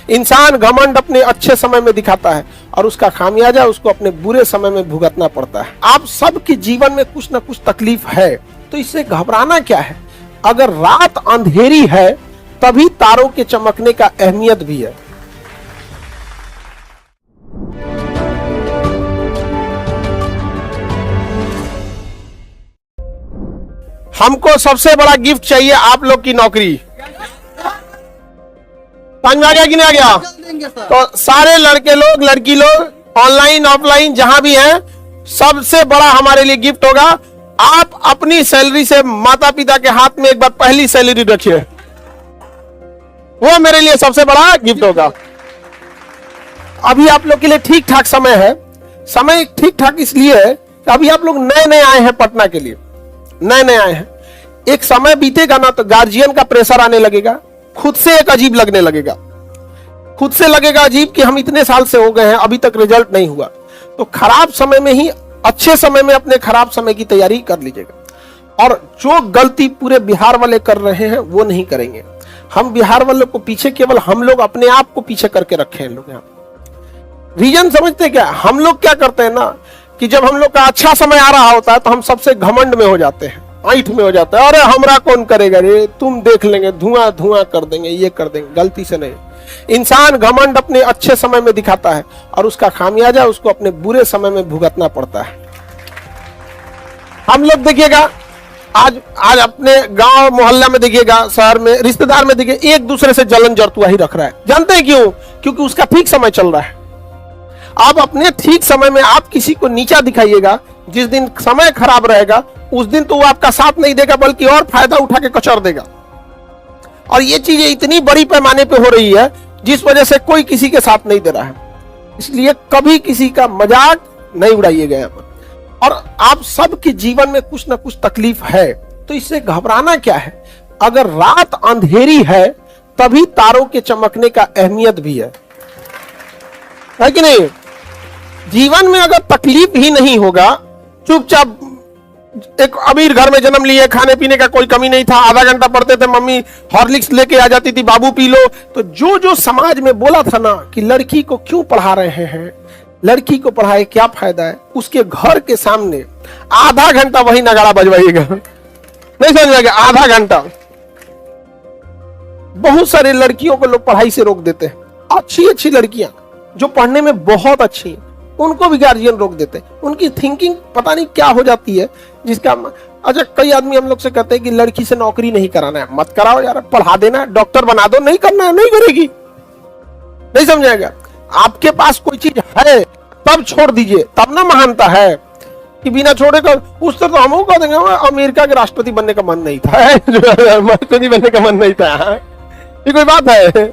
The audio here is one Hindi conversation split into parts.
इंसान घमंड अपने अच्छे समय में दिखाता है और उसका खामियाजा उसको अपने बुरे समय में भुगतना पड़ता है। आप सबके जीवन में कुछ ना कुछ तकलीफ है, तो इससे घबराना क्या है। अगर रात अंधेरी है तभी तारों के चमकने का अहमियत भी है। हमको सबसे बड़ा गिफ्ट चाहिए आप लोग की नौकरी। समझ में आ गया कि नहीं आ गया? तो सारे लड़के लोग लड़की लोग ऑनलाइन ऑफलाइन जहां भी हैं, सबसे बड़ा हमारे लिए गिफ्ट होगा, आप अपनी सैलरी से माता पिता के हाथ में एक बार पहली सैलरी रखिए, वो मेरे लिए सबसे बड़ा गिफ्ट होगा। अभी आप लोग के लिए ठीक ठाक समय है। समय ठीक ठाक इसलिए है कि अभी आप लोग नए नए आए हैं पटना के लिए, नए नए आए हैं। एक समय बीतेगा ना तो गार्जियन का प्रेशर आने लगेगा, खुद से एक अजीब लगने लगेगा, खुद से लगेगा अजीब कि हम इतने साल से हो गए हैं अभी तक रिजल्ट नहीं हुआ। तो खराब समय में ही अच्छे समय में अपने खराब समय की तैयारी कर लीजिएगा। और जो गलती पूरे बिहार वाले कर रहे हैं वो नहीं करेंगे। हम बिहार वालों को पीछे केवल हम लोग अपने आप को पीछे करके रखे हैं। लोग यहाँ रीजन समझते क्या, हम लोग क्या करते हैं ना कि जब हम लोग का अच्छा समय आ रहा होता है तो हम सबसे घमंड में हो जाते हैं, ऐठ में हो जाता है। अरे हमरा कौन करेगा रे, तुम देख लेंगे, धुआं धुआं कर देंगे, ये कर देंगे। गलती से नहीं। इंसान घमंड अपने अच्छे समय में दिखाता है और उसका खामियाजा उसको अपने बुरे समय में भुगतना पड़ता है। हम लोग देखिएगा आज अपने गांव मोहल्ला में देखिएगा, शहर में, रिश्तेदार में देखिए, एक दूसरे से जलन जरतुआ ही रख रहा है। जानते हैं क्यों? क्योंकि उसका ठीक समय चल रहा है। आप अपने ठीक समय में आप किसी को नीचा दिखाइएगा, जिस दिन समय खराब रहेगा उस दिन तो वो आपका साथ नहीं देगा बल्कि और फायदा उठा के कचर देगा। और ये चीजें इतनी बड़ी पैमाने पे हो रही है जिस वजह से कोई किसी के साथ नहीं दे रहा है। इसलिए कभी किसी का मजाक नहीं उड़ाइएगा यहाँ पर। और आप सबके जीवन में कुछ ना कुछ तकलीफ है, तो इससे घबराना क्या है। अगर रात अंधेरी है तभी तारों के चमकने का अहमियत भी है कि नहीं? जीवन में अगर तकलीफ ही नहीं होगा, चुपचाप एक अमीर घर में जन्म लिए, खाने पीने का कोई कमी नहीं था, आधा घंटा पढ़ते थे, मम्मी हॉर्लिक्स लेके आ जाती थी, बाबू पी लो। तो जो जो समाज में बोला था ना कि लड़की को क्यों पढ़ा रहे हैं, लड़की को पढ़ाए क्या फायदा है, उसके घर के सामने आधा घंटा वही नगाड़ा बजवाइएगा। नहीं समझ में? आधा घंटा। बहुत सारे लड़कियों को लोग पढ़ाई से रोक देते हैं। अच्छी अच्छी लड़कियां जो पढ़ने में बहुत अच्छी हैं उनको भी गार्जियन रोक देते हैं। उनकी थिंकिंग पता नहीं क्या हो जाती है जिसका। अच्छा, कई आदमी हम लोग से कहते हैं कि लड़की से नौकरी नहीं कराना है। मत कराओ यार, पढ़ा देना, डॉक्टर बना दो। नहीं करना है, नहीं करेगी। नहीं समझाएगा? आपके पास कोई चीज है तब छोड़ दीजिए, तब ना महानता है कि बिना छोड़े कर। उस तरह तो हम कह देंगे अमेरिका के राष्ट्रपति बनने का मन नहीं था, राष्ट्रपति बनने का मन नहीं था। ये कोई बात है?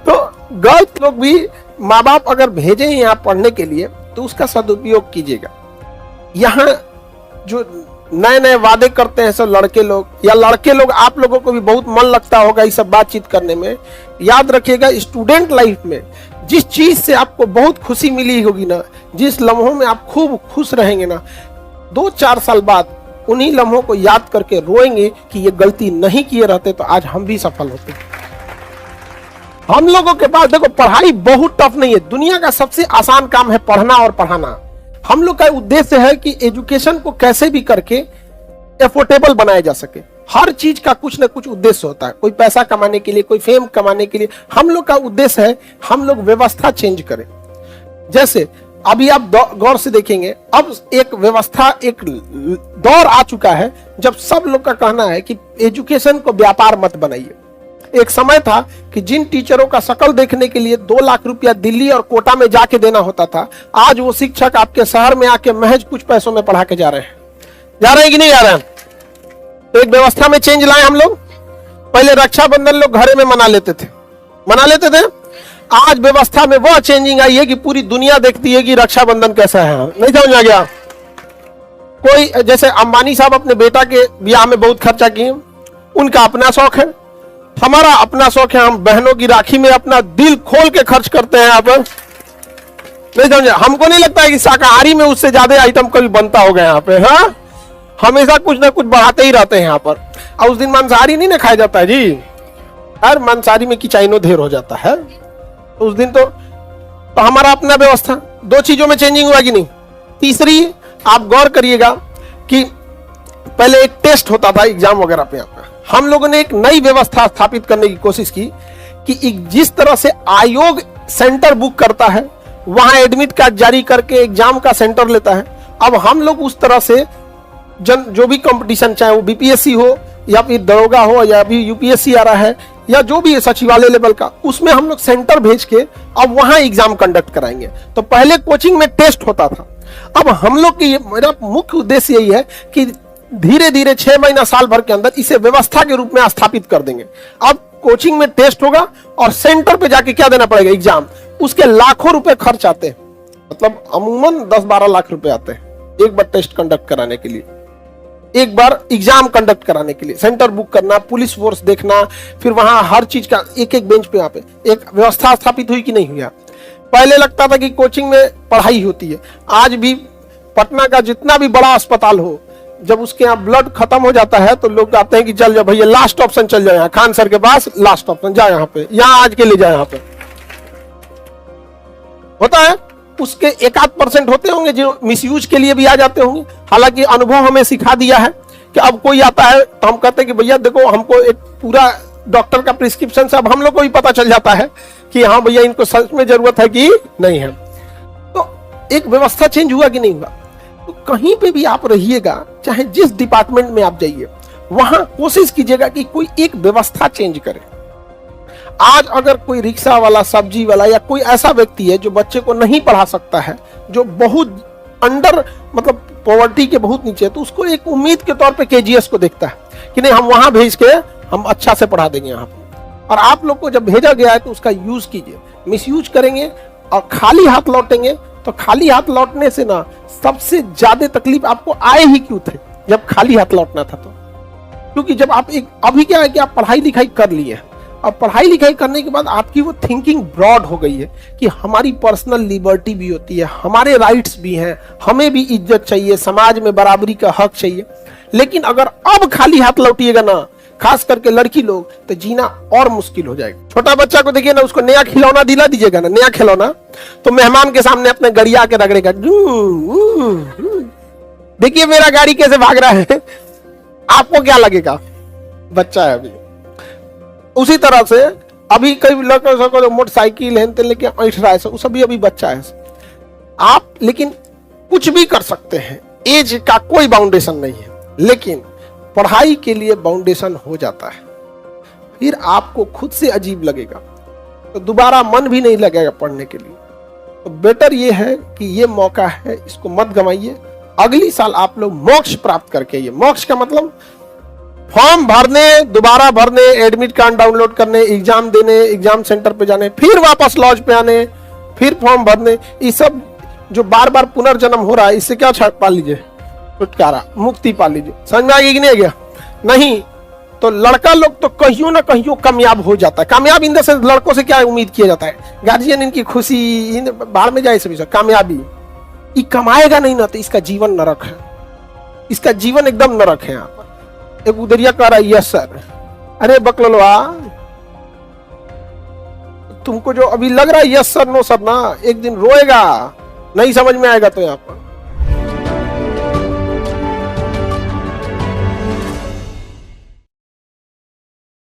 तो गलत लोग भी माँ बाप अगर भेजे यहाँ पढ़ने के लिए तो उसका सदुपयोग कीजिएगा। यहाँ जो नए नए वादे करते हैं सब लड़के लोग या लड़के लोग, आप लोगों को भी बहुत मन लगता होगा इस सब बातचीत करने में। याद रखिएगा, स्टूडेंट लाइफ में जिस चीज से आपको बहुत खुशी मिली होगी ना, जिस लम्हों में आप खूब खुश रहेंगे ना, 2-4 साल बाद उन्हीं लम्हों को याद करके रोएंगे कि ये गलती नहीं किए रहते तो आज हम भी सफल होते। हम लोगों के पास देखो, पढ़ाई बहुत टफ नहीं है। दुनिया का सबसे आसान काम है पढ़ना और पढ़ाना। हम लोग का उद्देश्य है कि एजुकेशन को कैसे भी करके एफोर्डेबल बनाया जा सके। हर चीज का कुछ ना कुछ उद्देश्य होता है, कोई पैसा कमाने के लिए, कोई फेम कमाने के लिए। हम लोग का उद्देश्य है हम लोग व्यवस्था चेंज करें। जैसे अभी आप गौर से देखेंगे, अब एक व्यवस्था, एक दौर आ चुका है जब सब लोग का कहना है कि एजुकेशन को व्यापार मत बनाइए। एक समय था कि जिन टीचरों का शकल देखने के लिए 2 लाख रुपया दिल्ली और कोटा में जाके देना होता था, आज वो शिक्षक आपके शहर में आके महज कुछ पैसों में पढ़ा के जा रहे हैं कि नहीं जा रहे हैं? तो एक व्यवस्था में चेंज लाए हम लोग। पहले रक्षाबंधन लोग घरे में मना लेते थे। आज व्यवस्था में वह चेंजिंग आई है कि पूरी दुनिया देखती है कि रक्षाबंधन कैसा है। नहीं समझ आ गया? कोई जैसे अंबानी साहब अपने बेटा के ब्याह में बहुत खर्चा किए, उनका अपना शौक है, हमारा अपना शौक है। हम बहनों की राखी में अपना दिल खोल के खर्च करते हैं यहाँ पर। नहीं समझे? हमको नहीं लगता है कि शाकाहारी में उससे ज्यादा आइटम कभी बनता होगा यहाँ पे। हाँ, हमेशा कुछ ना कुछ बढ़ाते ही रहते हैं यहाँ पर। और उस दिन मांसाहारी नहीं ना खाया जाता है जी। हर मांसाहारी में किचाइनो ढेर हो जाता है, तो उस दिन तो हमारा अपना व्यवस्था, दो चीजों में चेंजिंग हुआ कि नहीं। तीसरी, आप गौर करिएगा कि पहले एक टेस्ट होता था एग्जाम वगैरह पे, हम लोगों ने एक नई व्यवस्था स्थापित करने की कोशिश की कि जिस तरह से आयोग सेंटर बुक करता है, वहां एडमिट कार्ड जारी करके एग्जाम का सेंटर लेता है, अब हम लोग उस तरह से जो भी कंपटीशन, चाहे वो बीपीएससी हो या फिर दरोगा हो या अभी यूपीएससी आ रहा है या जो भी है सचिवालय लेवल का, उसमें हम लोग सेंटर भेज के अब वहां एग्जाम कंडक्ट कराएंगे। तो पहले कोचिंग में टेस्ट होता था, अब हम लोग की मेरा मुख्य उद्देश्य यही है कि धीरे धीरे 6 महीना साल भर के अंदर इसे व्यवस्था के रूप में स्थापित कर देंगे। अब कोचिंग में टेस्ट होगा और सेंटर पे जाके क्या देना पड़ेगा, एग्जाम, उसके लाखों रुपए खर्च आते हैं, मतलब अमूमन 10-12 लाख रुपए आते हैं एक बार टेस्ट कंडक्ट कराने के लिए, एक बार एग्जाम कंडक्ट कराने के लिए, सेंटर बुक करना, पुलिस फोर्स देखना, फिर वहां हर चीज का एक एक बेंच पे, यहाँ पे एक व्यवस्था स्थापित हुई कि नहीं हुआ। पहले लगता था कि कोचिंग में पढ़ाई होती है, आज भी पटना का जितना भी बड़ा अस्पताल हो, जब उसके यहाँ ब्लड खत्म हो जाता है तो लोग कहते हैं कि चल जाओ भैया, लास्ट ऑप्शन चल जाए यहाँ खान सर के पास, लास्ट ऑप्शन जा यहाँ पे, यहाँ आज के ले जाए, यहाँ पे होता है। उसके 1-8% होते होंगे जो मिसयूज के लिए भी आ जाते होंगे। हालांकि अनुभव हमें सिखा दिया है कि अब कोई आता है तो हम कहते हैं कि भैया देखो, हमको एक पूरा डॉक्टर का प्रिस्क्रिप्शन से अब हम लोग को भी पता चल जाता है कि हाँ भैया इनको सच में जरूरत है कि नहीं है। तो एक व्यवस्था चेंज हुआ कि नहीं हुआ। तो कहीं पे भी आप रहिएगा, चाहे जिस डिपार्टमेंट में आप जाइए, वहां कोशिश कीजिएगा कि कोई एक व्यवस्था चेंज करे। आज अगर कोई रिक्शा वाला, सब्जी वाला या कोई ऐसा व्यक्ति है जो बच्चे को नहीं पढ़ा सकता है, जो बहुत अंडर मतलब पॉवर्टी के बहुत नीचे है, तो उसको एक उम्मीद के तौर पे केजीएस को देखता है कि नहीं हम वहां भेज के हम अच्छा से पढ़ा देंगे यहाँ पे। और आप लोग को जब भेजा गया है तो उसका यूज कीजिए। मिसयूज करेंगे और खाली हाथ लौटेंगे तो खाली हाथ लौटने से ना सबसे ज्यादा तकलीफ आपको आए ही क्यों थे जब खाली हाथ लौटना था। तो क्योंकि जब आप एक अभी क्या है कि आप पढ़ाई लिखाई कर लिए, अब पढ़ाई लिखाई करने के बाद आपकी वो थिंकिंग ब्रॉड हो गई है कि हमारी पर्सनल लिबर्टी भी होती है, हमारे राइट्स भी हैं, हमें भी इज्जत चाहिए, समाज में बराबरी का हक चाहिए। लेकिन अगर अब खाली हाथ लौटिएगा ना, खास करके लड़की लोग, तो जीना और मुश्किल हो जाएगा। छोटा बच्चा को देखिए ना, उसको नया खिलौना दिला दीजिएगा ना, नया खिलौना, तो मेहमान के सामने अपने गड़िया के रगड़ेगा, देखिए मेरा गाड़ी कैसे भाग रहा है, आपको क्या लगेगा, बच्चा है अभी। उसी तरह से अभी कई लड़के मोटरसाइकिल है लेके ऐठ रहा है, वो सभी अभी बच्चा है। आप लेकिन कुछ भी कर सकते हैं, एज का कोई बाउंडेशन नहीं है, लेकिन पढ़ाई के लिए बाउंडेशन हो जाता है, फिर आपको खुद से अजीब लगेगा, तो दोबारा मन भी नहीं लगेगा पढ़ने के लिए। तो बेटर ये है कि ये मौका है, इसको मत गंवाइए। अगली साल आप लोग मोक्ष प्राप्त करके, ये मोक्ष का मतलब फॉर्म भरने, दोबारा भरने, एडमिट कार्ड डाउनलोड करने, एग्जाम देने, एग्जाम सेंटर पे जाने, फिर वापस लॉज पे आने, फिर फॉर्म भरने, ये सब जो बार बार पुनर्जन्म हो रहा है, इससे क्या पा लीजिए, छुटकारा, मुक्ति पा लीजिए। समझ में आ गया कि नहीं गया? नहीं तो लड़का लोग तो कहियो ना कहियो कामयाब हो जाता है। कामयाब इन द सेंस लड़कों से क्या उम्मीद किया जाता है, गार्जियन इनकी खुशी, बाहर में जाए, सभी कामयाबी। ये कमाएगा नहीं ना तो इसका जीवन नरक है, इसका जीवन एकदम नरक है। यहाँ पर एक उदरिया कह रहा है, यस सर, अरे बकलवा, तुमको जो अभी लग रहा है यस सर नो सर ना, एक दिन रोएगा, नहीं समझ में आएगा तो यहाँ पर